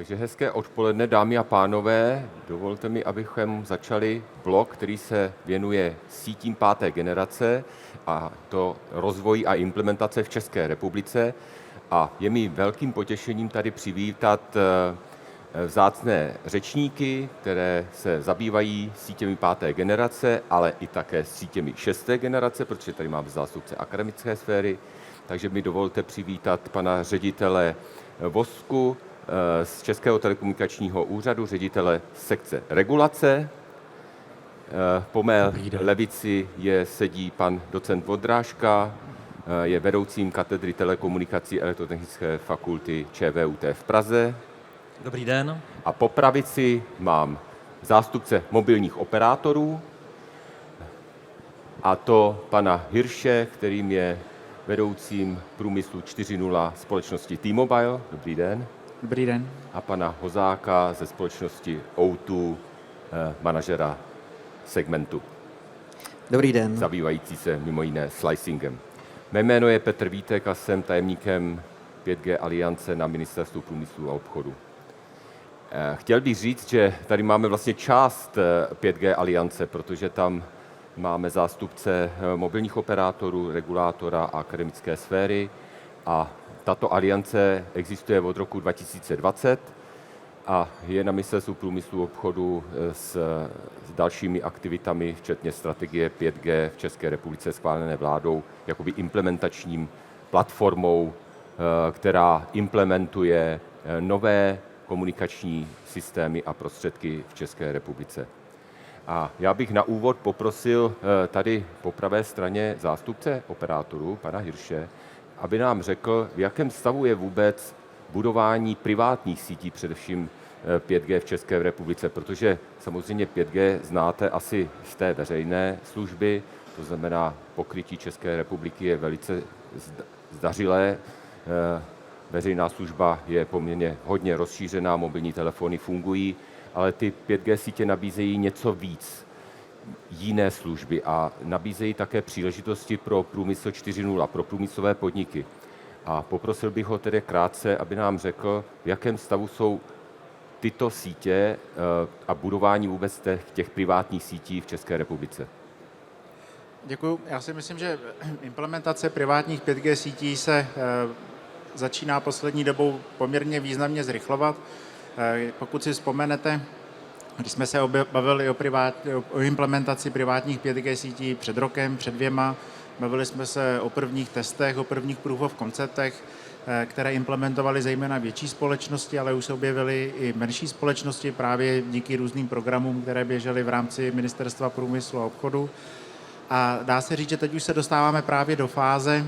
Takže hezké odpoledne, dámy a pánové. Dovolte mi, abychom začali blok, který se věnuje sítím páté generace a to rozvoji a implementace v České republice. A je mi velkým potěšením tady přivítat vzácné řečníky, které se zabývají sítěmi páté generace, ale i také sítěmi šesté generace, protože tady máme zástupce akademické sféry. Takže mi dovolte přivítat pana ředitele Vosku z Českého telekomunikačního úřadu, ředitele sekce regulace. Po mé levici sedí pan docent Vondráška, je vedoucím katedry telekomunikací Elektrotechnické fakulty ČVUT v Praze. Dobrý den. A po pravici mám zástupce mobilních operátorů, a to pana Hirše, kterým je vedoucím průmyslu 4.0 společnosti T-Mobile. Dobrý den. Dobrý den. A pana Hozáka ze společnosti O2, manažera segmentu. Dobrý den. Zabývající se mimo jiné slicingem. Mé jméno je Petr Vítek a jsem tajemníkem 5G aliance na Ministerstvu průmyslu a obchodu. Chtěl bych říct, že tady máme vlastně část 5G aliance, protože tam máme zástupce mobilních operátorů, regulátora a akademické sféry a tato aliance existuje od roku 2020 a je na Ministerstvu průmyslu a obchodu s dalšími aktivitami, včetně strategie 5G v České republice schválené vládou, jakoby implementačním platformou, která implementuje nové komunikační systémy a prostředky v České republice. A já bych na úvod poprosil tady po pravé straně zástupce operátorů, pana Hirše, aby nám řekl, v jakém stavu je vůbec budování privátních sítí, především 5G v České republice, protože samozřejmě 5G znáte asi z té veřejné služby, to znamená pokrytí České republiky je velice zdařilé, veřejná služba je poměrně hodně rozšířená, mobilní telefony fungují, ale ty 5G sítě nabízejí něco víc, jiné služby a nabízejí také příležitosti pro průmysl 4.0, pro průmyslové podniky. A poprosil bych ho tedy krátce, aby nám řekl, v jakém stavu jsou tyto sítě a budování vůbec těch privátních sítí v České republice. Děkuji. Já si myslím, že implementace privátních 5G sítí se začíná poslední dobou poměrně významně zrychlovat. Pokud si vzpomenete, když jsme se bavili o implementaci privátních 5G sítí před rokem, před 2, bavili jsme se o prvních testech, o prvních proof of conceptech, které implementovaly zejména větší společnosti, ale už se objevily i menší společnosti právě díky různým programům, které běžely v rámci Ministerstva průmyslu a obchodu. A dá se říct, že teď už se dostáváme právě do fáze,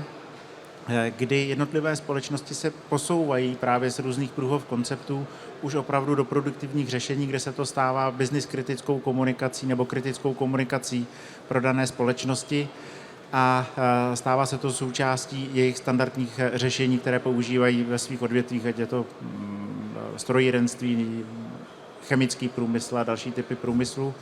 kdy jednotlivé společnosti se posouvají právě z různých proof of conceptů už opravdu do produktivních řešení, kde se to stává business kritickou komunikací nebo kritickou komunikací pro dané společnosti a stává se to součástí jejich standardních řešení, které používají ve svých odvětvích, ať je to strojírenství, chemický průmysl a další typy průmyslu.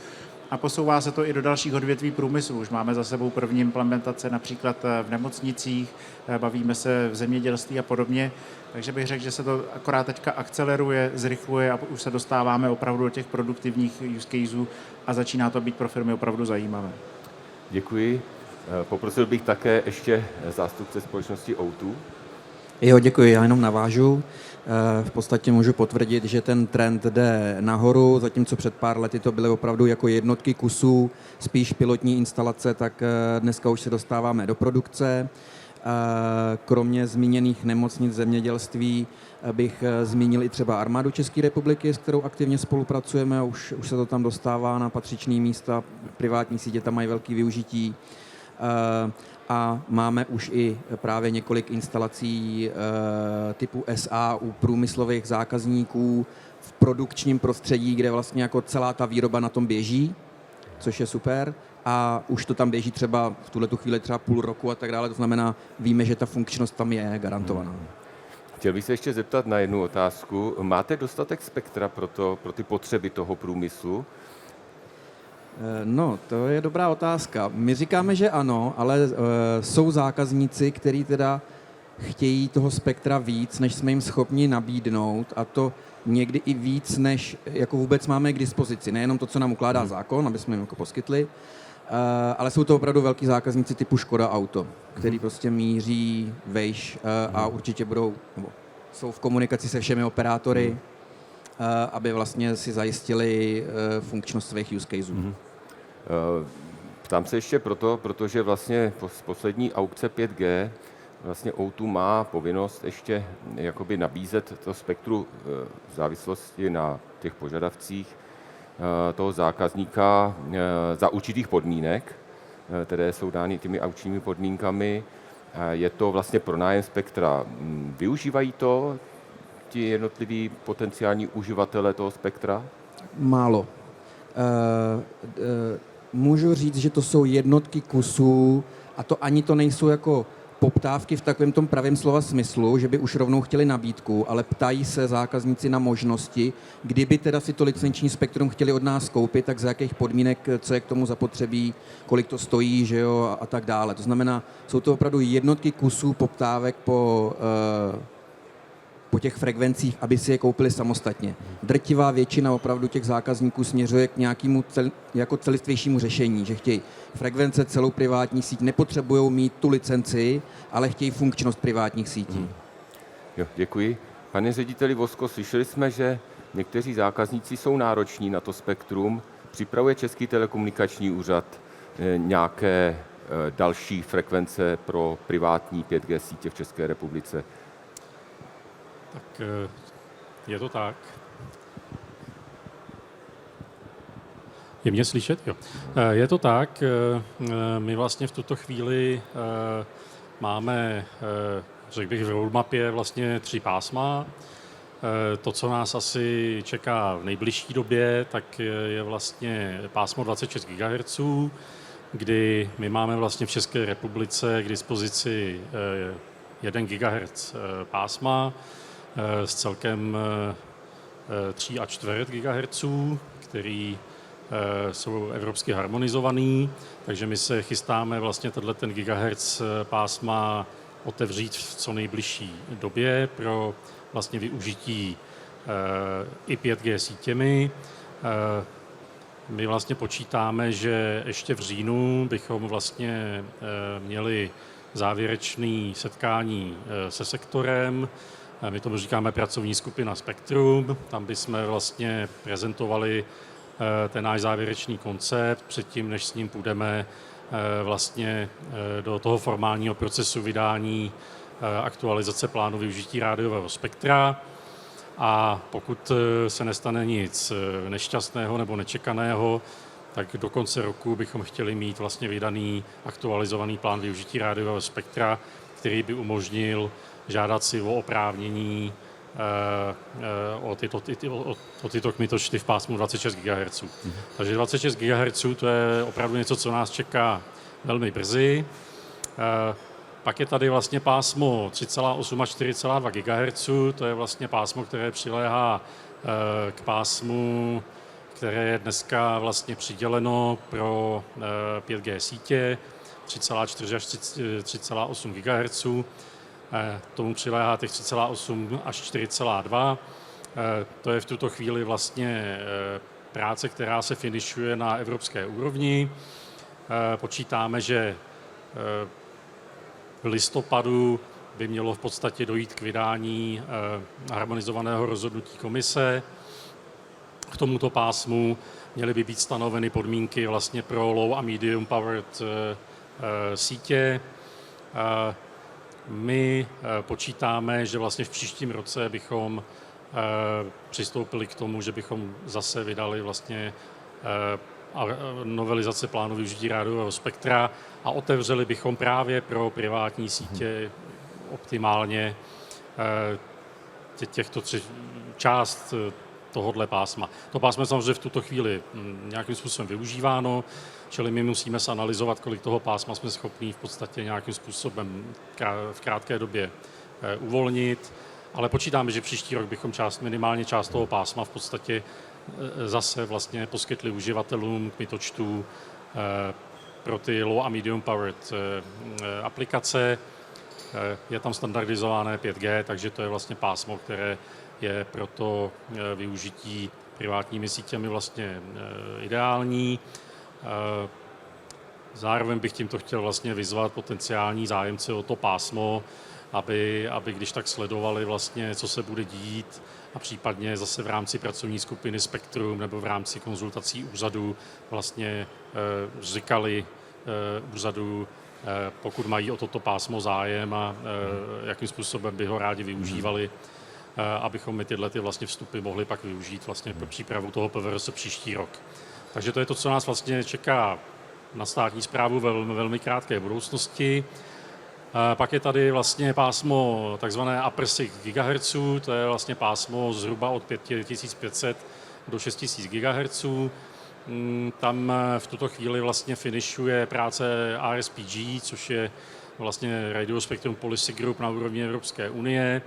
A posouvá se to i do dalších odvětví průmyslu. Už máme za sebou první implementace například v nemocnicích, bavíme se v zemědělství a podobně. Takže bych řekl, že se to akorát teďka akceleruje, zrychluje a už se dostáváme opravdu do těch produktivních use caseů a začíná to být pro firmy opravdu zajímavé. Děkuji. Poprosil bych také ještě zástupce společnosti O2. Jo, děkuji, já jenom navážu. V podstatě můžu potvrdit, že ten trend jde nahoru, zatímco před pár lety to byly opravdu jako jednotky kusů, spíš pilotní instalace, tak dneska už se dostáváme do produkce. Kromě zmíněných nemocnic zemědělství bych zmínil i třeba armádu České republiky, s kterou aktivně spolupracujeme a už se to tam dostává na patřičné místa, privátní sítě tam mají velké využití. A máme už i právě několik instalací typu SA u průmyslových zákazníků v produkčním prostředí, kde vlastně jako celá ta výroba na tom běží, což je super. A už to tam běží třeba v tuhletu chvíli třeba půl roku a tak dále, to znamená, víme, že ta funkčnost tam je garantovaná. Chtěl bych se ještě zeptat na jednu otázku. Máte dostatek spektra pro ty potřeby toho průmyslu? No, to je dobrá otázka. My říkáme, že ano, ale jsou zákazníci, kteří teda chtějí toho spektra víc, než jsme jim schopni nabídnout, a to někdy i víc, než jako vůbec máme k dispozici. Nejenom to, co nám ukládá zákon, aby jsme jim jako poskytli, ale jsou to opravdu velký zákazníci typu Škoda Auto, který prostě míří vejš a určitě budou, nebo jsou v komunikaci se všemi operátory, aby vlastně si zajistili funkčnost svých use caseů. Ptám se ještě protože vlastně z poslední aukce 5G vlastně O2 má povinnost ještě jakoby nabízet to spektru v závislosti na těch požadavcích toho zákazníka za určitých podmínek, které jsou dány těmi aukčními podmínkami. Je to vlastně pronájem spektra. Využívají to ti jednotliví potenciální uživatelé toho spektra? Málo. Můžu říct, že to jsou jednotky kusů a to ani to nejsou jako poptávky v takovém tom pravém slova smyslu, že by už rovnou chtěli nabídku, ale ptají se zákazníci na možnosti, kdyby teda si to licenční spektrum chtěli od nás koupit, tak za jakých podmínek, co je k tomu zapotřebí, kolik to stojí, že jo, a tak dále. To znamená, jsou to opravdu jednotky kusů poptávek po těch frekvencích, aby si je koupili samostatně. Drtivá většina opravdu těch zákazníků směřuje k nějakému jako celistvějšímu řešení, že chtějí frekvence, celou privátní síť, nepotřebují mít tu licenci, ale chtějí funkčnost privátních sítí. Jo, děkuji. Pane řediteli Vosko, slyšeli jsme, že někteří zákazníci jsou nároční na to spektrum. Připravuje Český telekomunikační úřad nějaké další frekvence pro privátní 5G sítě v České republice? Tak je to tak. Je mě slyšet? Jo. Je to tak. My vlastně v tuto chvíli máme, řekl bych, v roadmapě vlastně 3 pásma. To, co nás asi čeká v nejbližší době, tak je vlastně pásmo 26 GHz, kdy my máme vlastně v České republice k dispozici 1 GHz pásma s celkem 3,25 GHz, který jsou evropsky harmonizovaný, takže my se chystáme vlastně ten gigahertz pásma otevřít v co nejbližší době pro vlastně využití i 5G sítěmi. My vlastně počítáme, že ještě v říjnu bychom vlastně měli závěrečné setkání se sektorem. My tomu říkáme pracovní skupina Spektrum. Tam bychom vlastně prezentovali ten náš závěrečný koncept předtím, než s ním půjdeme vlastně do toho formálního procesu vydání aktualizace plánu využití rádiového spektra. A pokud se nestane nic nešťastného nebo nečekaného, tak do konce roku bychom chtěli mít vlastně vydaný aktualizovaný plán využití rádiového spektra, který by umožnil žádat si o oprávnění o tyto kmitočty v pásmu 26 GHz. Takže 26 GHz to je opravdu něco, co nás čeká velmi brzy. Pak je tady vlastně pásmo 3,8 až 4,2 GHz, to je vlastně pásmo, které přiléhá k pásmu, které je dneska vlastně přiděleno pro 5G sítě 3,4 až 3,8 GHz. Tomu přiléhá těch 3,8 až 4,2. To je v tuto chvíli vlastně práce, která se finišuje na evropské úrovni. Počítáme, že v listopadu by mělo v podstatě dojít k vydání harmonizovaného rozhodnutí komise. K tomuto pásmu měly by být stanoveny podmínky vlastně pro low a medium powered sítě. My počítáme, že vlastně v příštím roce bychom přistoupili k tomu, že bychom zase vydali vlastně novelizace plánu využití rádiového spektra a otevřeli bychom právě pro privátní sítě optimálně těchto 3 část tohohle pásma. To pásmo je samozřejmě v tuto chvíli nějakým způsobem využíváno, čili my musíme se analyzovat, kolik toho pásma jsme schopni v podstatě nějakým způsobem v krátké době uvolnit, ale počítáme, že příští rok bychom minimálně část toho pásma v podstatě zase vlastně poskytli uživatelům kmitočtů pro ty low a medium powered aplikace. Je tam standardizované 5G, takže to je vlastně pásmo, které je pro to využití privátními sítěmi vlastně ideální. Zároveň bych tímto chtěl vlastně vyzvat potenciální zájemce o to pásmo, aby když tak sledovali vlastně, co se bude dít a případně zase v rámci pracovní skupiny Spektrum nebo v rámci konzultací úřadu vlastně říkali úřadu, pokud mají o toto pásmo zájem a jakým způsobem by ho rádi využívali, abychom my tyhle vlastně vstupy mohli pak využít vlastně pro přípravu toho PVRS příští rok. Takže to je to, co nás vlastně čeká na státní správu velmi, velmi krátké budoucnosti. Pak je tady vlastně pásmo takzvané upper 6 GHz, to je vlastně pásmo zhruba od 5500 do 6000 GHz. Tam v tuto chvíli vlastně finišuje práce RSPG, což je vlastně Radio Spectrum Policy Group na úrovni Evropské unie.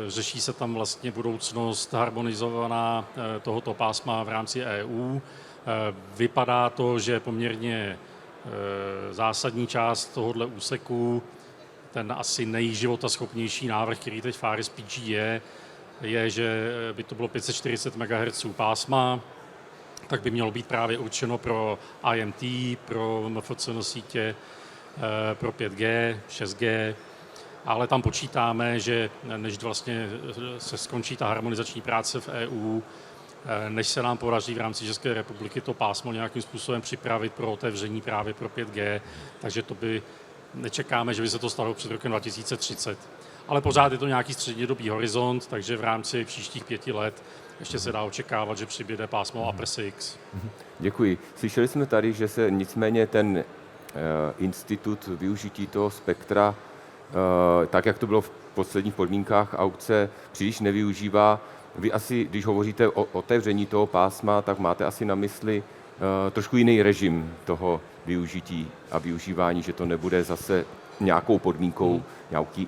Řeší se tam vlastně budoucnost harmonizovaná tohoto pásma v rámci EU. Vypadá to, že poměrně zásadní část tohoto úseku, ten asi nejživotaschopnější návrh, který teď v RSPG je, že by to bylo 540 MHz pásma, tak by mělo být právě určeno pro IMT, pro MFCN sítě, pro 5G, 6G, ale tam počítáme, že než vlastně se skončí ta harmonizační práce v EU, než se nám podaří v rámci České republiky to pásmo nějakým způsobem připravit pro otevření právě pro 5G, takže to by nečekáme, že by se to stalo před rokem 2030. Ale pořád je to nějaký střednědobý horizont, takže v rámci příštích 5 let ještě se dá očekávat, že přibude pásmo upper 6. Děkuji. Slyšeli jsme tady, že se nicméně ten institut využití toho spektra, tak jak to bylo v posledních podmínkách aukce, příliš nevyužívá. Vy asi, když hovoříte o otevření toho pásma, tak máte asi na mysli trošku jiný režim toho využití a využívání, že to nebude zase nějakou podmínkou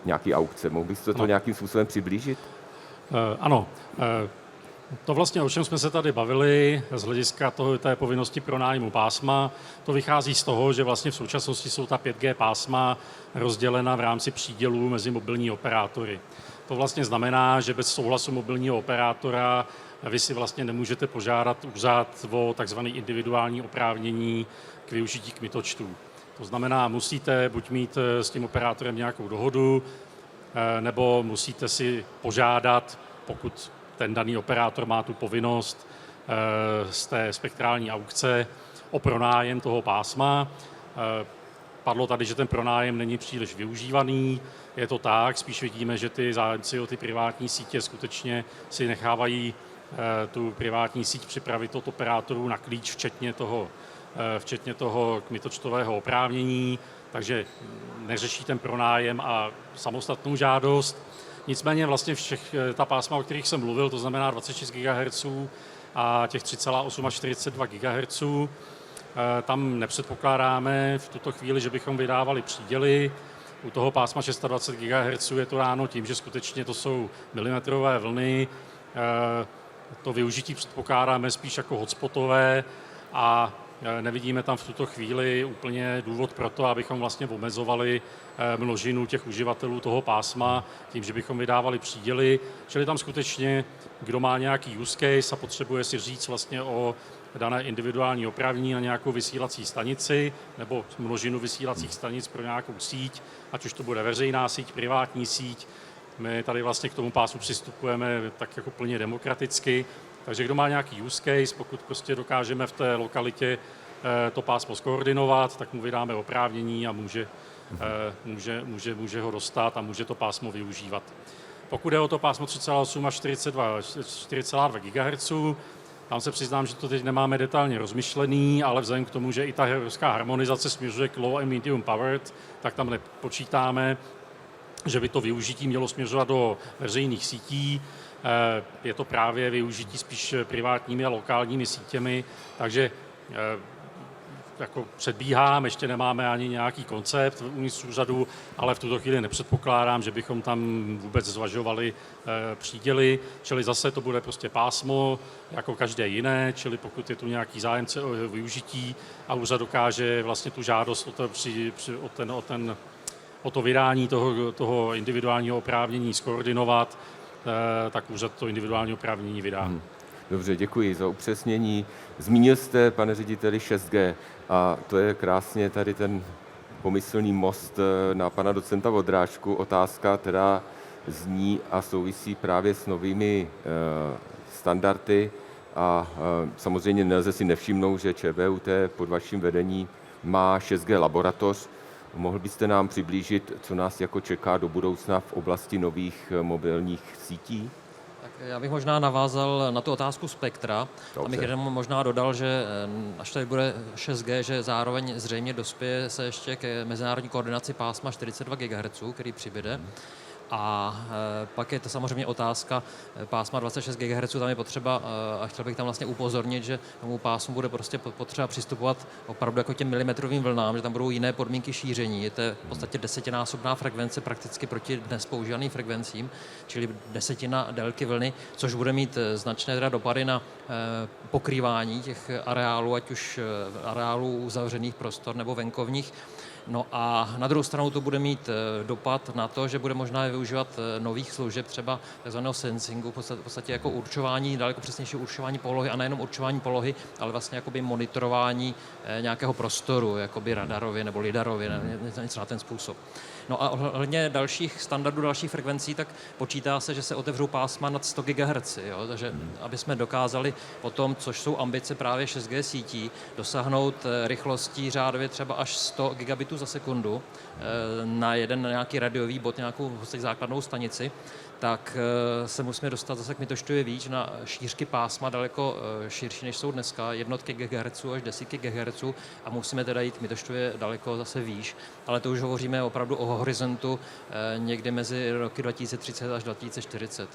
nějaký aukce. Mohl byste to nějakým způsobem přiblížit? Ano. To vlastně, o čem jsme se tady bavili z hlediska té povinnosti pronájmu pásma, to vychází z toho, že vlastně v současnosti jsou ta 5G pásma rozdělena v rámci přídělů mezi mobilní operátory. To vlastně znamená, že bez souhlasu mobilního operátora vy si vlastně nemůžete požádat úřad o takzvané individuální oprávnění k využití kmitočtů. To znamená, musíte buď mít s tím operátorem nějakou dohodu, nebo musíte si požádat, pokud ten daný operátor má tu povinnost z té spektrální aukce o pronájem toho pásma. Padlo tady, že ten pronájem není příliš využívaný. Je to tak, spíš vidíme, že ty zájemci o ty privátní sítě skutečně si nechávají tu privátní síť připravit od operátorů na klíč, včetně toho kmitočtového oprávnění, takže neřeší ten pronájem a samostatnou žádost. Nicméně vlastně ta pásma, o kterých jsem mluvil, to znamená 26 GHz a těch 3,8 až 42 GHz, tam nepředpokládáme v tuto chvíli, že bychom vydávali příděly. U toho pásma 620 GHz je to dáno tím, že skutečně to jsou milimetrové vlny. To využití předpokládáme spíš jako hotspotové a nevidíme tam v tuto chvíli úplně důvod pro to, abychom vlastně omezovali množinu těch uživatelů toho pásma tím, že bychom vydávali příděly. Čili tam skutečně, kdo má nějaký use case a potřebuje si říct vlastně o dané individuální oprávnění na nějakou vysílací stanici nebo množinu vysílacích stanic pro nějakou síť, ať už to bude veřejná síť, privátní síť. My tady vlastně k tomu pásu přistupujeme tak jako plně demokraticky. Takže kdo má nějaký use case, pokud prostě dokážeme v té lokalitě to pásmo skoordinovat, tak mu vydáme oprávnění a může ho dostat a může to pásmo využívat. Pokud je o to pásmo 3,8 až 4,2 GHz, tam se přiznám, že to teď nemáme detailně rozmyšlený, ale vzhledem k tomu, že i ta evropská harmonizace směřuje k low and medium powered, tak tam nepočítáme, že by to využití mělo směřovat do veřejných sítí. Je to právě využití spíš privátními a lokálními sítěmi, takže jako předbíhám, ještě nemáme ani nějaký koncept uvnitř úřadu, ale v tuto chvíli nepředpokládám, že bychom tam vůbec zvažovali příděly, čili zase to bude prostě pásmo, jako každé jiné, čili pokud je tu nějaký zájemce o využití a úřad dokáže vlastně tu žádost o to vydání toho individuálního oprávnění skoordinovat, tak úřad to individuální oprávnění vydá. Dobře, děkuji za upřesnění. Zmínil jste, pane řediteli, 6G a to je krásně tady ten pomyslný most na pana docenta Vondráčku. Otázka, která zní a souvisí právě s novými standardy a samozřejmě nelze si nevšimnout, že ČVUT pod vaším vedení má 6G laboratoř. Mohl byste nám přiblížit, co nás jako čeká do budoucna v oblasti nových mobilních sítí? Tak já bych možná navázal na tu otázku spektra. Dobře. Tam bych jenom možná dodal, že až tady bude 6G, že zároveň zřejmě dospěje se ještě ke mezinárodní koordinaci pásma 42 GHz, který přibyde. A pak je to samozřejmě otázka pásma 26 GHz, tam je potřeba, a chtěl bych tam vlastně upozornit, že tomu pásmu bude prostě potřeba přistupovat opravdu jako těm milimetrovým vlnám, že tam budou jiné podmínky šíření. Je to v podstatě desetinásobná frekvence prakticky proti dnes používaným frekvencím, čili desetina délky vlny, což bude mít značné teda dopady na pokrývání těch areálů, ať už areálů uzavřených prostor nebo venkovních. No a na druhou stranu to bude mít dopad na to, že bude možná využívat nových služeb, třeba takzvaného sensingu, v podstatě jako určování, daleko přesnější určování polohy, a nejenom určování polohy, ale vlastně jakoby monitorování nějakého prostoru, jakoby radarově nebo lidarově, něco na ten způsob. No a ohledně dalších standardů, dalších frekvencí, tak počítá se, že se otevřou pásma nad 100 GHz, jo? Takže aby jsme dokázali potom, což jsou ambice právě 6G sítí, dosáhnout rychlostí řádově třeba až 100 gigabitů za sekundu na jeden nějaký radiový bod, nějakou základnou stanici, tak se musíme dostat zase k mitoštově výš na šířky pásma daleko širší, než jsou dneska, jednotky GHz až desítky GHz, a musíme teda jít mitoštově daleko zase výš. Ale to už hovoříme opravdu o horizontu někdy mezi roky 2030 až 2040.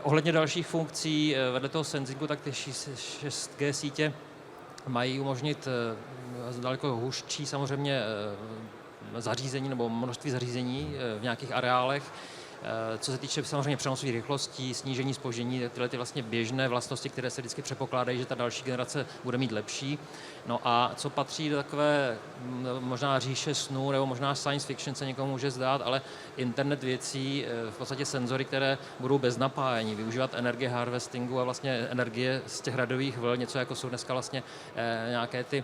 Ohledně dalších funkcí vedle toho sensingu, tak ty 6G sítě mají umožnit daleko hustší samozřejmě zařízení nebo množství zařízení v nějakých areálech. Co se týče samozřejmě přenosových rychlostí, snížení zpoždění, tyhle ty vlastně běžné vlastnosti, které se vždycky předpokládají, že ta další generace bude mít lepší. No a co patří do takové možná říše snů, nebo možná science fiction se někomu může zdát, ale internet věcí, v podstatě senzory, které budou bez napájení, využívat energie harvestingu a vlastně energie z těch radových vln, něco jako jsou dneska vlastně nějaké ty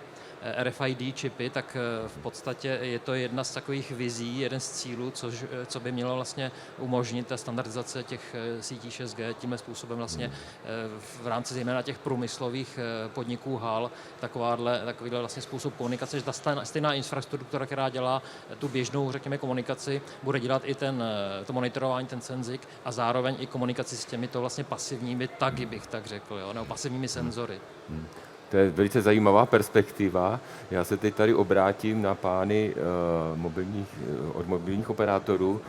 RFID čipy, tak v podstatě je to jedna z takových vizí, jeden z cílů, co by mělo vlastně umožnit ta standardizace těch sítí 6G tímhle způsobem vlastně v rámci zejména těch průmyslových podniků hal, takovýhle vlastně způsob komunikace, že ta stejná infrastruktura, která dělá tu běžnou, řekněme, komunikaci, bude dělat i to monitorování, ten sensing, a zároveň i komunikaci s těmito vlastně pasivními tagy, bych tak řekl, jo, nebo pasivními senzory. To je velice zajímavá perspektiva. Já se teď tady obrátím na pány od mobilních operátorů.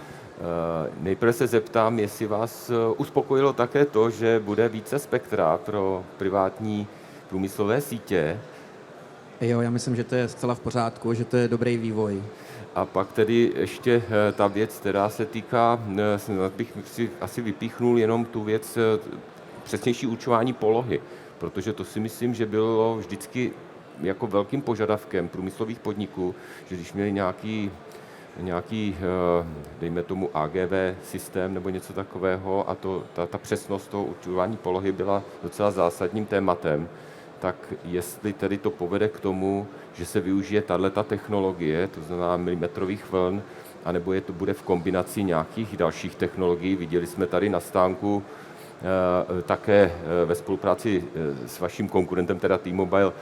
Nejprve se zeptám, jestli vás uspokojilo také to, že bude více spektra pro privátní průmyslové sítě. Jo, já myslím, že to je zcela v pořádku, že to je dobrý vývoj. A pak tedy ještě ta věc, která se týká, bych si asi vypíchnul jenom tu věc přesnější určování polohy, protože to si myslím, že bylo vždycky jako velkým požadavkem průmyslových podniků, že když měli nějaký dejme tomu AGV systém nebo něco takového, a ta přesnost toho určování polohy byla docela zásadním tématem, tak jestli tedy to povede k tomu, že se využije tato technologie, to znamená milimetrových vln, anebo to bude v kombinaci nějakých dalších technologií. Viděli jsme tady na stánku také ve spolupráci s vaším konkurentem, teda T-Mobile,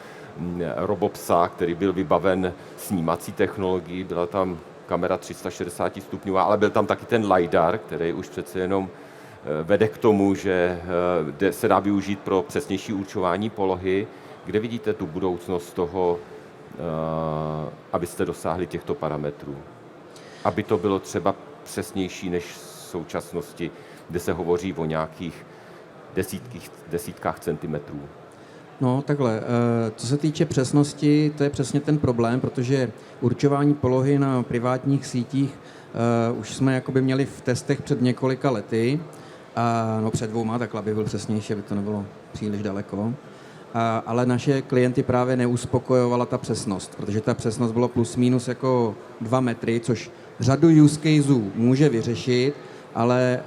Robopsa, který byl vybaven snímací technologií, byla tam kamera 360 stupňová, ale byl tam taky ten LiDAR, který už přece jenom vede k tomu, že se dá využít pro přesnější určování polohy. Kde vidíte tu budoucnost toho, abyste dosáhli těchto parametrů? Aby to bylo třeba přesnější než v současnosti, kde se hovoří o nějakých desítkách centimetrů. No takhle, co se týče přesnosti, to je přesně ten problém, protože určování polohy na privátních sítích už jsme jakoby měli v testech před několika lety, no před 2, takhle, aby byl přesnější, aby to nebylo příliš daleko. ale naše klienty právě neuspokojovala ta přesnost, protože ta přesnost byla plus minus jako 2 metry, což řadu use caseů může vyřešit, ale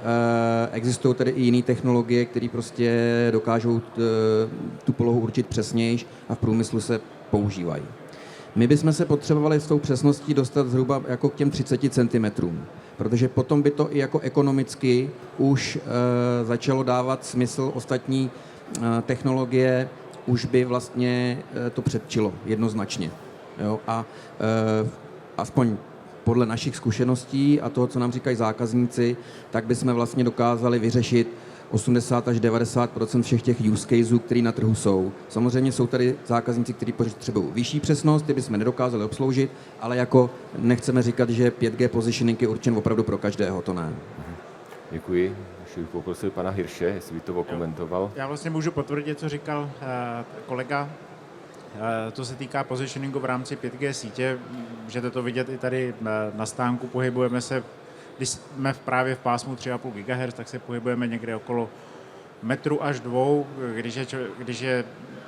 existují tady i jiné technologie, které prostě dokážou tu polohu určit přesnějš a v průmyslu se používají. My bychom se potřebovali s tou přesností dostat zhruba jako k těm 30 cm, protože potom by to i jako ekonomicky už začalo dávat smysl. Ostatní technologie už by vlastně to předčilo jednoznačně. Jo? A aspoň podle našich zkušeností a toho, co nám říkají zákazníci, tak bychom vlastně dokázali vyřešit 80 až 90% všech těch use caseů, které na trhu jsou. Samozřejmě jsou tady zákazníci, kteří potřebují vyšší přesnost, ty bychom nedokázali obsloužit, ale jako nechceme říkat, že 5G positioning je určen opravdu pro každého, to ne. Děkuji. Ještě bych poprosil pana Hirše, jestli by to okomentoval. Já vlastně můžu potvrdit, co říkal kolega. To se týká positioningu v rámci 5G sítě. Můžete to vidět i tady na stánku. Pohybujeme se, když jsme právě v pásmu 3,5 GHz, tak se pohybujeme někde okolo metru až 2. Když je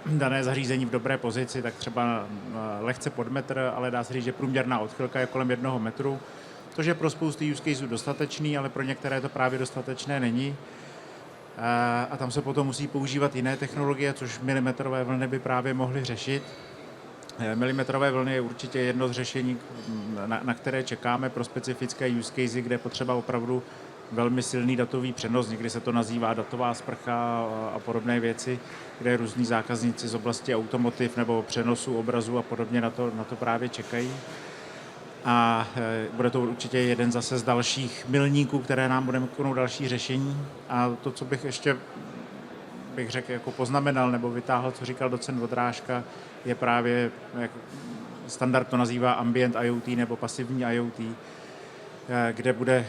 dané zařízení v dobré pozici, tak třeba lehce pod metr, ale dá se říct, že průměrná odchylka je kolem 1 metru, což je pro spousty use caseů dostatečný, ale pro některé to právě dostatečné není. A tam se potom musí používat jiné technologie, což milimetrové vlny by právě mohly řešit. Milimetrové vlny je určitě jedno z řešení, na které čekáme pro specifické use casey, kde je potřeba opravdu velmi silný datový přenos. Někdy se to nazývá datová sprcha a podobné věci, kde různí zákazníci z oblasti automotiv nebo přenosu obrazů a podobně na to právě čekají. A bude to určitě jeden zase z dalších milníků, které nám budeme konou další řešení. A to, co bych ještě řekl, jako poznamenal nebo vytáhl, co říkal docent Vodrážka, je právě, jak standard to nazývá ambient IoT nebo pasivní IoT, kde bude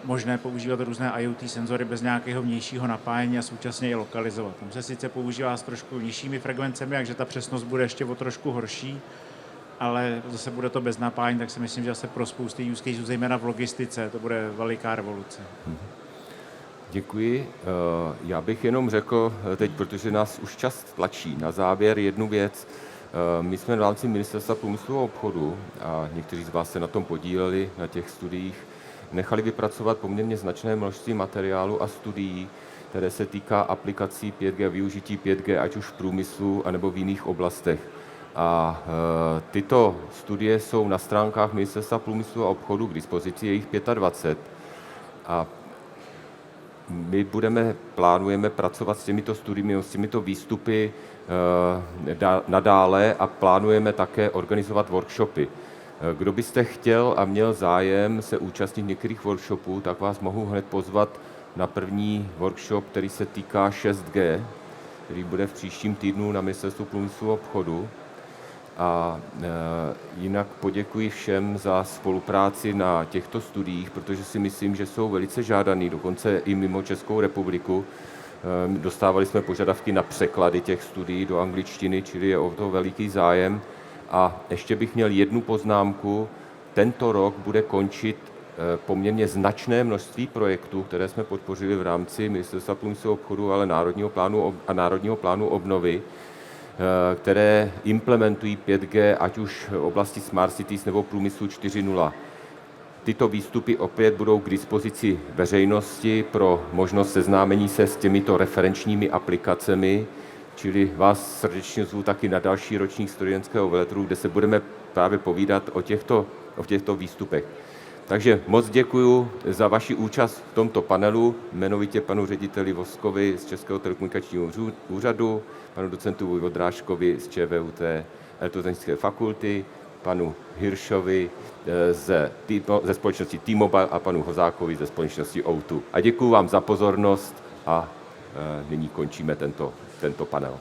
možné používat různé IoT senzory bez nějakého vnějšího napájení a současně je lokalizovat. Tam se sice používá s trošku nižšími frekvencemi, takže ta přesnost bude ještě o trošku horší, ale zase bude to bez napájení, tak si myslím, že zase pro spousty use caseů, zejména v logistice, to bude veliká revoluce. Děkuji. Já bych jenom řekl teď, protože nás už čas tlačí, na závěr jednu věc. My jsme v rámci Ministerstva průmyslu a obchodu, a někteří z vás se na tom podíleli, na těch studiích, nechali vypracovat poměrně značné množství materiálu a studií, které se týká aplikací 5G, využití 5G, ať už v průmyslu, anebo v jiných oblastech. A tyto studie jsou na stránkách Ministerstva průmyslu a obchodu k dispozici, je jich 25. A my plánujeme pracovat s těmito studiemi, s těmito výstupy nadále a plánujeme také organizovat workshopy. Kdo byste chtěl a měl zájem se účastnit některých workshopů, tak vás mohu hned pozvat na první workshop, který se týká 6G, který bude v příštím týdnu na Ministerstvu průmyslu a obchodu. A jinak poděkuji všem za spolupráci na těchto studiích, protože si myslím, že jsou velice žádaný, dokonce i mimo Českou republiku. Dostávali jsme požadavky na překlady těch studií do angličtiny, čili je o to veliký zájem. A ještě bych měl jednu poznámku. Tento rok bude končit poměrně značné množství projektů, které jsme podpořili v rámci Ministerstva průmyslu a obchodu, ale Národního plánu obnovy, které implementují 5G, ať už v oblasti Smart Cities nebo průmyslu 4.0. Tyto výstupy opět budou k dispozici veřejnosti pro možnost seznámení se s těmito referenčními aplikacemi, čili vás srdečně zvu taky na další ročník studentského veletrhu, kde se budeme právě povídat o těchto výstupech. Takže moc děkuji za vaši účast v tomto panelu, jmenovitě panu řediteli Voskovi z Českého telekomunikačního úřadu, panu docentu Vodrážkovi z ČVUT Elektrotechnické fakulty, panu Hiršovi ze společnosti T-Mobile a panu Hozákovi ze společnosti O2. A děkuji vám za pozornost a nyní končíme tento panel.